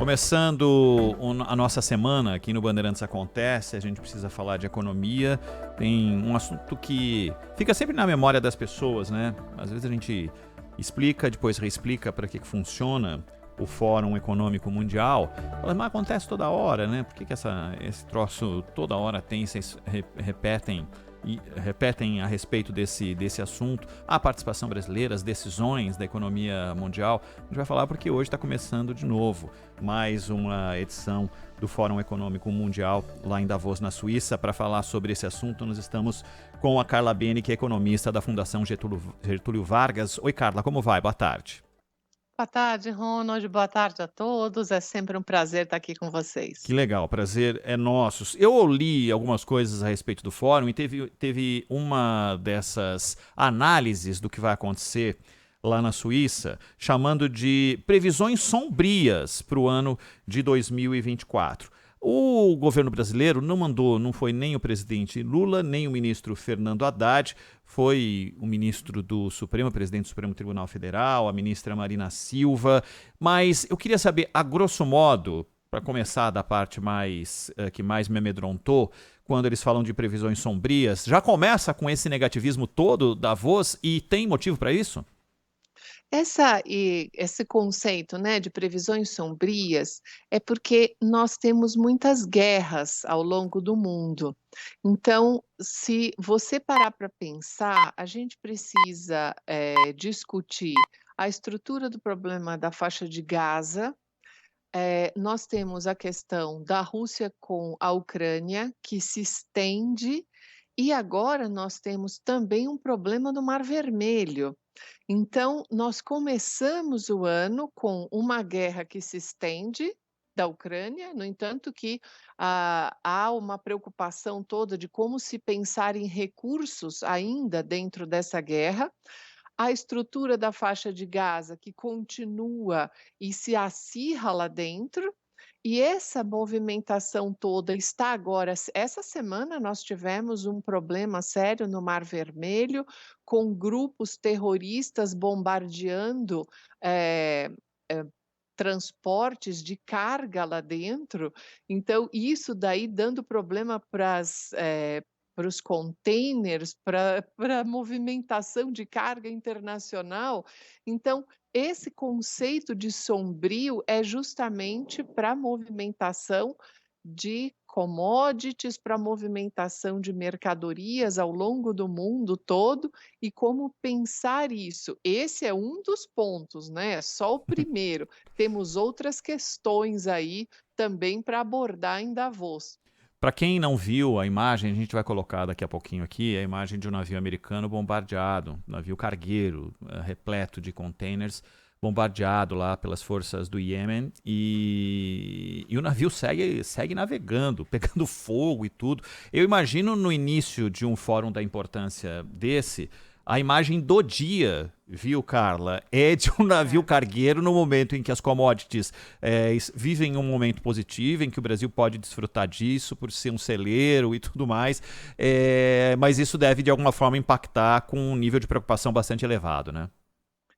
Começando a nossa semana aqui no Bandeirantes Acontece, a gente precisa falar de economia. Tem um assunto que fica sempre na memória das pessoas, né? Às vezes a gente explica, depois reexplica para que funciona o Fórum Econômico Mundial. Fala, mas acontece toda hora, né? Por que esse troço toda hora tem, vocês repetem a respeito desse assunto, a participação brasileira, as decisões da economia mundial? A gente vai falar porque hoje está começando de novo mais uma edição do Fórum Econômico Mundial lá em Davos, na Suíça. Para falar sobre esse assunto, nós estamos com a Carla Beni, que é economista da Fundação Getúlio Vargas. Oi, Carla, como vai? Boa tarde. Boa tarde, Ronald. Boa tarde a todos. É sempre um prazer estar aqui com Que vocês. legal, prazer é nosso. Eu li algumas coisas a respeito do fórum e teve uma dessas análises do que vai acontecer lá na Suíça, chamando de previsões sombrias para o ano de 2024. O governo brasileiro não foi nem o presidente Lula, nem o ministro Fernando Haddad, foi o ministro do Supremo, presidente do Supremo Tribunal Federal, a ministra Marina Silva. Mas eu queria saber, a grosso modo, para começar da parte que mais me amedrontou, quando eles falam de previsões sombrias, já começa com esse negativismo todo da voz e tem motivo para isso? Esse conceito, né, de previsões sombrias é porque nós temos muitas guerras ao longo do mundo. Então, se você parar para pensar, a gente precisa discutir a estrutura do problema da faixa de Gaza. Nós temos a questão da Rússia com a Ucrânia, que se estende, e agora nós temos também um problema do Mar Vermelho. Então, nós começamos o ano com uma guerra que se estende da Ucrânia, no entanto que há uma preocupação toda de como se pensar em recursos ainda dentro dessa guerra. A estrutura da faixa de Gaza, que continua e se acirra lá dentro, e essa movimentação toda está agora. Essa semana nós tivemos um problema sério no Mar Vermelho, com grupos terroristas bombardeando eh transportes de carga lá dentro. Então isso daí dando problema para os containers, para a movimentação de carga internacional. Então, esse conceito de sombrio é justamente para a movimentação de commodities, para a movimentação de mercadorias ao longo do mundo todo, e como pensar isso. Esse é um dos pontos, né, é só o primeiro. Temos outras questões aí também para abordar em Davos. Para quem não viu a imagem, a gente vai colocar daqui a pouquinho aqui a imagem de um navio americano bombardeado, um navio cargueiro, repleto de containers, bombardeado lá pelas forças do Iêmen, e o navio segue navegando, pegando fogo e tudo. Eu imagino no início de um fórum da importância desse, a imagem do dia, viu, Carla, é de um navio É. cargueiro no momento em que as commodities vivem um momento positivo, em que o Brasil pode desfrutar disso por ser um celeiro e tudo mais, mas isso deve de alguma forma impactar com um nível de preocupação bastante elevado, né?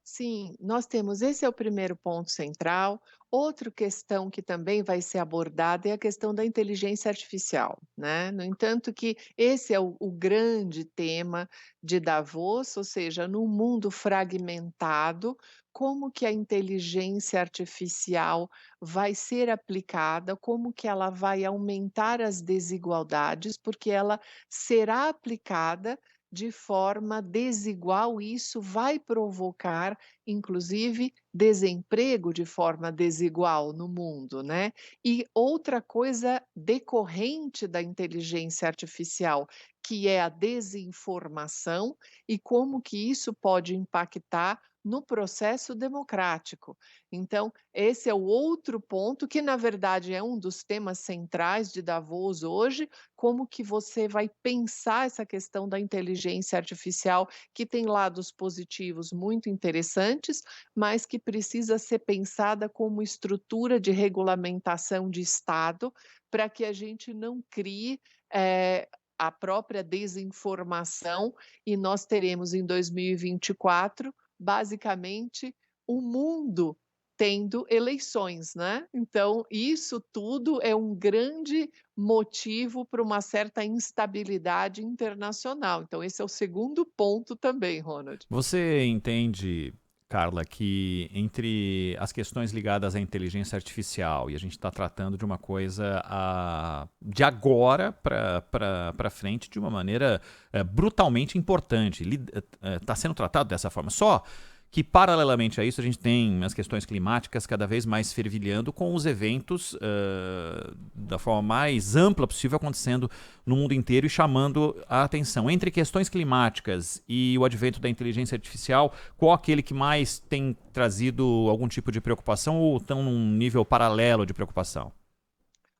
Sim, nós temos esse é o primeiro ponto central. Outra questão que também vai ser abordada é a questão da inteligência artificial, né. No entanto que esse é o grande tema de Davos, ou seja, num mundo fragmentado, como que a inteligência artificial vai ser aplicada, como que ela vai aumentar as desigualdades, porque ela será aplicada de forma desigual e isso vai provocar, inclusive, desemprego de forma desigual no mundo, né. E outra coisa decorrente da inteligência artificial, que é a desinformação e como que isso pode impactar no processo democrático. Então, esse é o outro ponto que, na verdade, é um dos temas centrais de Davos hoje, como que você vai pensar essa questão da inteligência artificial, que tem lados positivos muito interessantes, mas que precisa ser pensada como estrutura de regulamentação de Estado, para que a gente não crie, a própria desinformação, e nós teremos em 2024, basicamente, o mundo tendo eleições, né. Então isso tudo é um grande motivo para uma certa instabilidade internacional. Então esse é o segundo ponto também, Ronald. Você entende, Carla, que entre as questões ligadas à inteligência artificial e a gente está tratando de uma coisa de agora para frente de uma maneira brutalmente importante, está sendo tratado dessa forma. Só que, paralelamente a isso, a gente tem as questões climáticas cada vez mais fervilhando com os eventos da forma mais ampla possível acontecendo no mundo inteiro e chamando a atenção. Entre questões climáticas e o advento da inteligência artificial, qual aquele que mais tem trazido algum tipo de preocupação ou estão num nível paralelo de preocupação?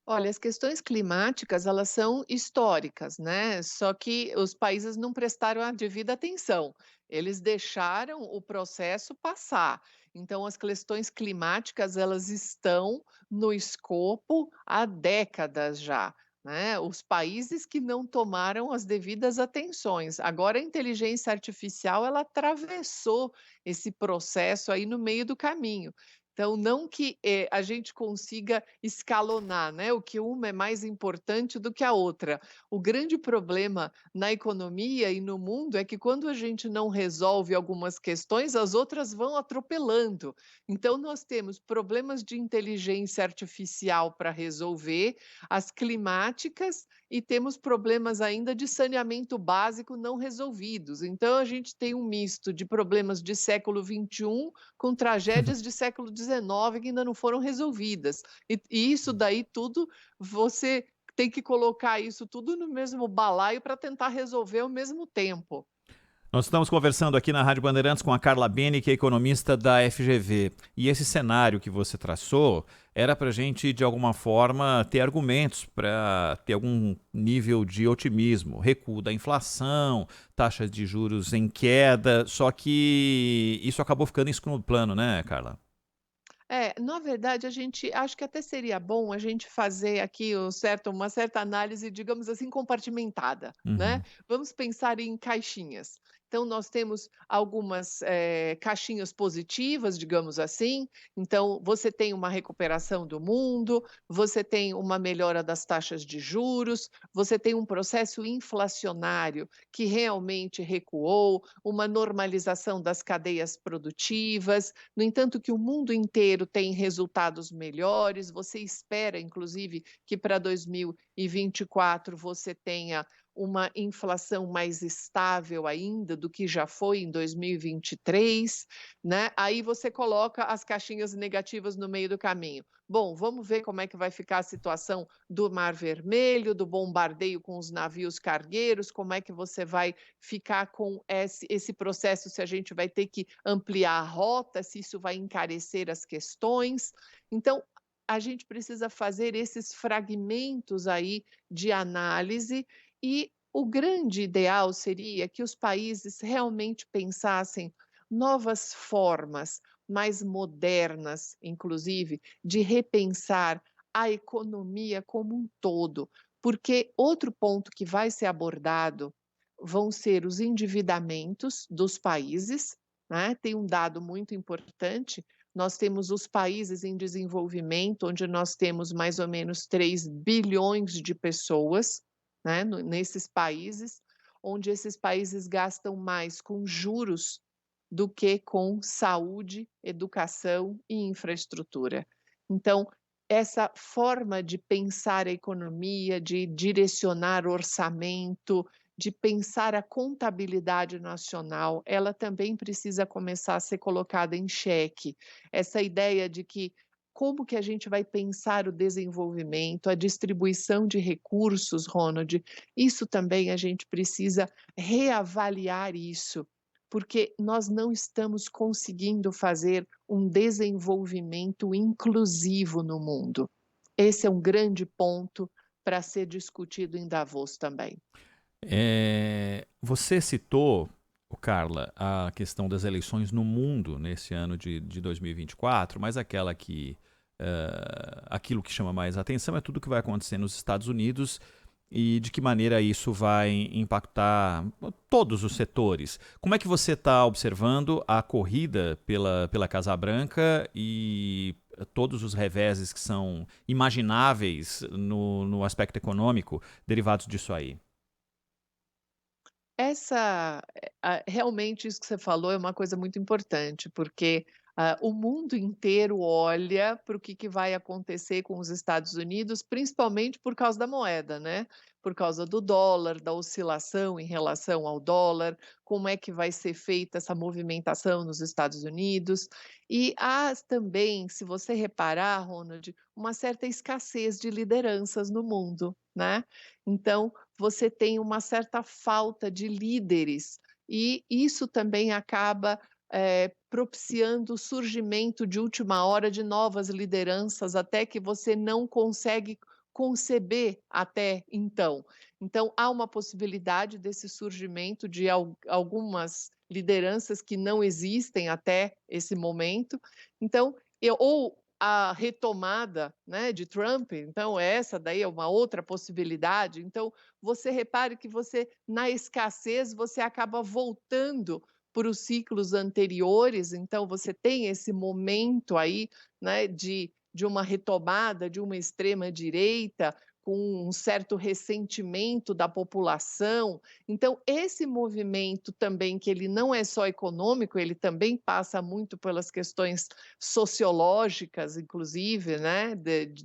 Olha, as questões climáticas, elas são históricas, né, só que os países não prestaram a devida atenção. Eles deixaram o processo passar. Então as questões climáticas, elas estão no escopo há décadas já, né. Os países que não tomaram as devidas atenções. Agora a inteligência artificial, ela atravessou esse processo aí no meio do caminho. Então não que, a gente consiga escalonar, né, o que uma é mais importante do que a outra. O grande problema na economia e no mundo é que quando a gente não resolve algumas questões, as outras vão atropelando. Então nós temos problemas de inteligência artificial para resolver, as climáticas e temos problemas ainda de saneamento básico não resolvidos. Então a gente tem um misto de problemas de século XXI com tragédias de século XIX que ainda não foram resolvidas. E isso daí tudo, você tem que colocar isso tudo no mesmo balaio para tentar resolver ao mesmo tempo. Nós estamos conversando aqui na Rádio Bandeirantes com a Carla Beni, que é economista da FGV. E esse cenário que você traçou era para a gente, de alguma forma, ter argumentos para ter algum nível de otimismo. Recuo da inflação, taxas de juros em queda, só que isso acabou ficando em segundo plano, né, Carla? É, na verdade, a gente acho que até seria bom a gente fazer aqui uma certa análise, digamos assim, compartimentada, né. Uhum. Vamos pensar em caixinhas. Então nós temos algumas, caixinhas positivas, digamos assim. Então você tem uma recuperação do mundo, você tem uma melhora das taxas de juros, você tem um processo inflacionário que realmente recuou, uma normalização das cadeias produtivas. No entanto, que o mundo inteiro tem resultados melhores, você espera, inclusive, que para 2024 você tenha uma inflação mais estável ainda do que já foi em 2023, né? Aí você coloca as caixinhas negativas no meio do caminho. Bom, vamos ver como é que vai ficar a situação do Mar Vermelho, do bombardeio com os navios cargueiros, como é que você vai ficar com esse processo, se a gente vai ter que ampliar a rota, se isso vai encarecer as questões. Então, a gente precisa fazer esses fragmentos aí de análise e o grande ideal seria que os países realmente pensassem novas formas, mais modernas, inclusive, de repensar a economia como um todo, porque outro ponto que vai ser abordado vão ser os endividamentos dos países, né. Tem um dado muito importante, nós temos os países em desenvolvimento, onde nós temos mais ou menos 3 bilhões de pessoas, né, nesses países, onde esses países gastam mais com juros do que com saúde, educação e infraestrutura. Então, essa forma de pensar a economia, de direcionar orçamento, de pensar a contabilidade nacional, ela também precisa começar a ser colocada em xeque. Essa ideia de que como que a gente vai pensar o desenvolvimento, a distribuição de recursos, Ronald, isso também a gente precisa reavaliar isso, porque nós não estamos conseguindo fazer um desenvolvimento inclusivo no mundo. Esse é um grande ponto para ser discutido em Davos também. Você citou, Carla, a questão das eleições no mundo nesse ano de 2024, mas aquela que aquilo que chama mais atenção é tudo que vai acontecer nos Estados Unidos e de que maneira isso vai impactar todos os setores. Como é que você está observando a corrida pela Casa Branca e todos os reveses que são imagináveis no aspecto econômico derivados disso aí? Realmente isso que você falou é uma coisa muito importante, porque, o mundo inteiro olha para o que vai acontecer com os Estados Unidos, principalmente por causa da moeda, né, por causa do dólar, da oscilação em relação ao dólar, como é que vai ser feita essa movimentação nos Estados Unidos. E há também, se você reparar, Ronald, uma certa escassez de lideranças no mundo, né. Então, você tem uma certa falta de líderes, e isso também acaba, propiciando o surgimento de última hora de novas lideranças, até que você não consegue conceber até então. Então, há uma possibilidade desse surgimento de algumas lideranças que não existem até esse momento. Então, ou a retomada, né, de Trump, então essa daí é uma outra possibilidade. Então, você repare que você, na escassez, você acaba voltando para os ciclos anteriores, então você tem esse momento aí, né, de uma retomada de uma extrema direita, com um certo ressentimento da população. Então, esse movimento também, que ele não é só econômico, ele também passa muito pelas questões sociológicas, inclusive, né,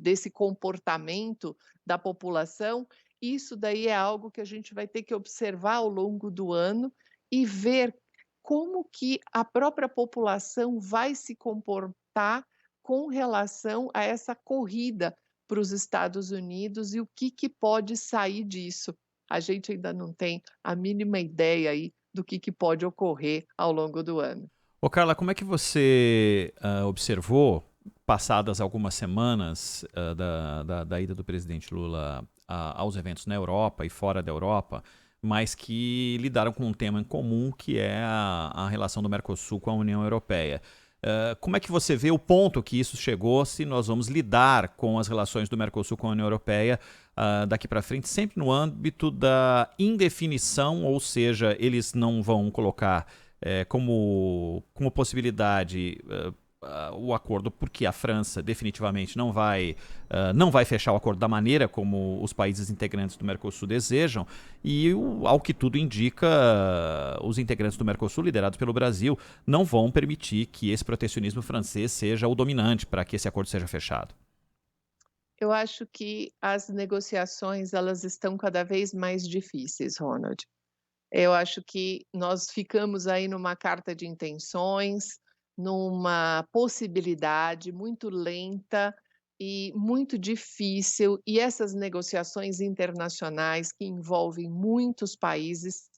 desse comportamento da população. Isso daí é algo que a gente vai ter que observar ao longo do ano e ver como que a própria população vai se comportar com relação a essa corrida para os Estados Unidos e o que pode sair disso. A gente ainda não tem a mínima ideia aí do que pode ocorrer ao longo do ano. Ô Carla, como é que você observou, passadas algumas semanas da ida do presidente Lula aos eventos na Europa e fora da Europa, mas que lidaram com um tema em comum, que é a relação do Mercosul com a União Europeia? Como é que você vê o ponto que isso chegou, se nós vamos lidar com as relações do Mercosul com a União Europeia daqui para frente, sempre no âmbito da indefinição, ou seja, eles não vão colocar como possibilidade o acordo, porque a França definitivamente não vai fechar o acordo da maneira como os países integrantes do Mercosul desejam, e ao que tudo indica, os integrantes do Mercosul, liderados pelo Brasil, não vão permitir que esse protecionismo francês seja o dominante para que esse acordo seja fechado. Eu acho que as negociações, elas estão cada vez mais difíceis, Ronald. Eu acho que nós ficamos aí numa carta de intenções, numa possibilidade muito lenta e muito difícil, e essas negociações internacionais que envolvem muitos países,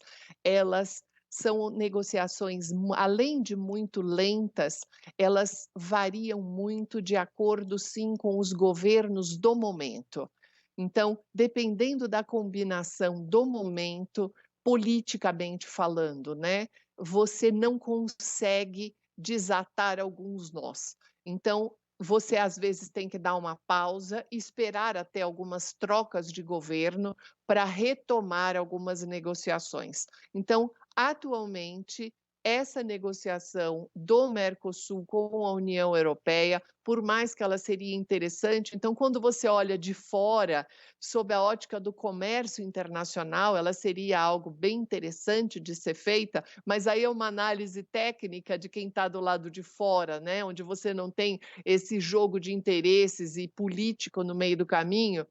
elas são negociações, além de muito lentas, elas variam muito de acordo, sim, com os governos do momento. Então, dependendo da combinação do momento, politicamente falando, né, você não consegue desatar alguns nós. Então, você às vezes tem que dar uma pausa, esperar até algumas trocas de governo para retomar algumas negociações. Então, atualmente, essa negociação do Mercosul com a União Europeia, por mais que ela seria interessante, então quando você olha de fora, sob a ótica do comércio internacional, ela seria algo bem interessante de ser feita, mas aí é uma análise técnica de quem está do lado de fora, né, onde você não tem esse jogo de interesses e político no meio do caminho.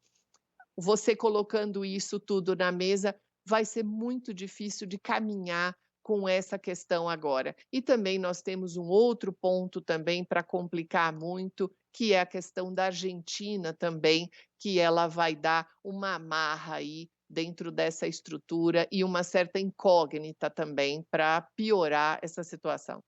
Você colocando isso tudo na mesa, vai ser muito difícil de caminhar com essa questão agora. E também nós temos um outro ponto também para complicar muito, que é a questão da Argentina também, que ela vai dar uma amarra aí dentro dessa estrutura e uma certa incógnita também para piorar essa situação.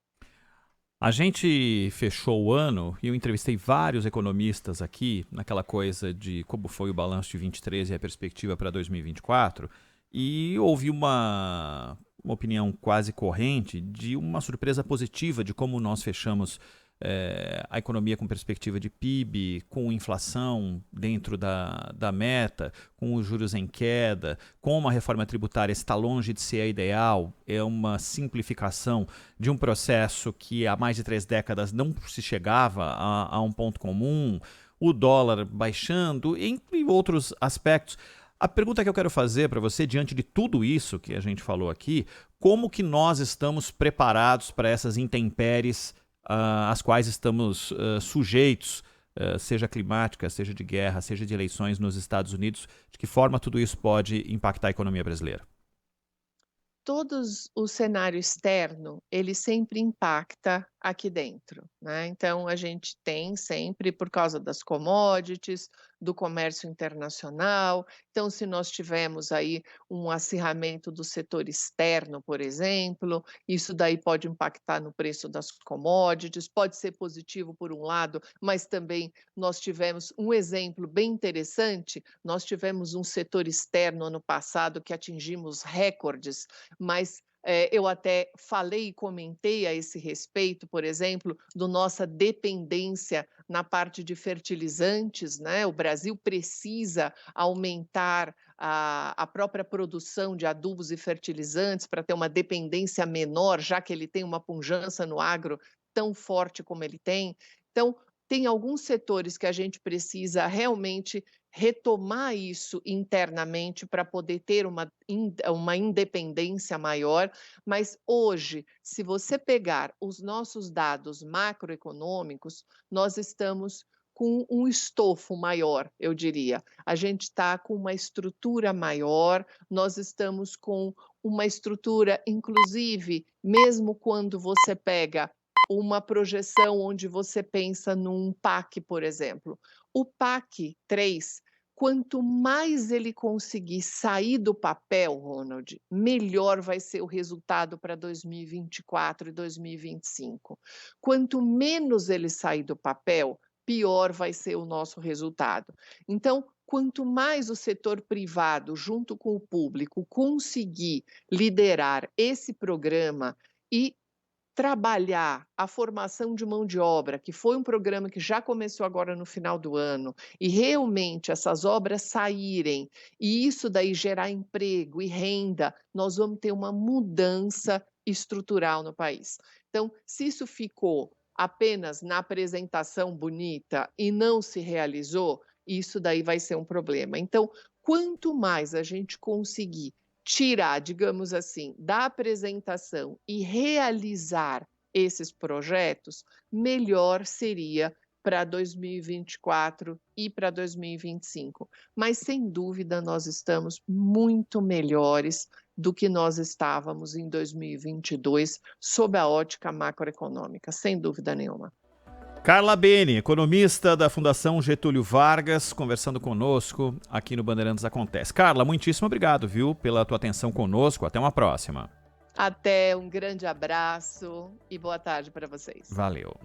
A gente fechou o ano e eu entrevistei vários economistas aqui, naquela coisa de como foi o balanço de 23 e a perspectiva para 2024, e houve uma opinião quase corrente, de uma surpresa positiva de como nós fechamos a economia com perspectiva de PIB, com inflação dentro da meta, com os juros em queda, com uma reforma tributária está longe de ser a ideal, é uma simplificação de um processo que há mais de 3 décadas não se chegava a um ponto comum, o dólar baixando, entre outros aspectos. A pergunta que eu quero fazer para você, diante de tudo isso que a gente falou aqui, como que nós estamos preparados para essas intempéries às quais estamos sujeitos, seja climática, seja de guerra, seja de eleições nos Estados Unidos? De que forma tudo isso pode impactar a economia brasileira? O cenário externo, ele sempre impacta aqui dentro, né? Então a gente tem sempre, por causa das commodities, do comércio internacional. Então, se nós tivermos aí um acirramento do setor externo, por exemplo, isso daí pode impactar no preço das commodities, pode ser positivo por um lado, mas também nós tivemos um exemplo bem interessante. Nós tivemos um setor externo ano passado que atingimos recordes, mas eu até falei e comentei a esse respeito, por exemplo, do nossa dependência na parte de fertilizantes, né? O Brasil precisa aumentar a própria produção de adubos e fertilizantes para ter uma dependência menor, já que ele tem uma pujança no agro tão forte como ele tem. Então, tem alguns setores que a gente precisa realmente retomar isso internamente para poder ter uma independência maior, mas hoje, se você pegar os nossos dados macroeconômicos, nós estamos com um estofo maior, eu diria. A gente está com uma estrutura maior, nós estamos com uma estrutura, inclusive, mesmo quando você pega uma projeção onde você pensa num PAC, por exemplo. O PAC 3, quanto mais ele conseguir sair do papel, Ronald, melhor vai ser o resultado para 2024 e 2025. Quanto menos ele sair do papel, pior vai ser o nosso resultado. Então, quanto mais o setor privado, junto com o público, conseguir liderar esse programa e trabalhar a formação de mão de obra, que foi um programa que já começou agora no final do ano, e realmente essas obras saírem, e isso daí gerar emprego e renda, nós vamos ter uma mudança estrutural no país. Então, se isso ficou apenas na apresentação bonita e não se realizou, isso daí vai ser um problema. Então, quanto mais a gente conseguir tirar, digamos assim, da apresentação e realizar esses projetos, melhor seria para 2024 e para 2025. Mas, sem dúvida, nós estamos muito melhores do que nós estávamos em 2022, sob a ótica macroeconômica, sem dúvida nenhuma. Carla Bene, economista da Fundação Getúlio Vargas, conversando conosco aqui no Bandeirantes Acontece. Carla, muitíssimo obrigado, viu, pela tua atenção conosco. Até uma próxima. Até, um grande abraço e boa tarde para vocês. Valeu.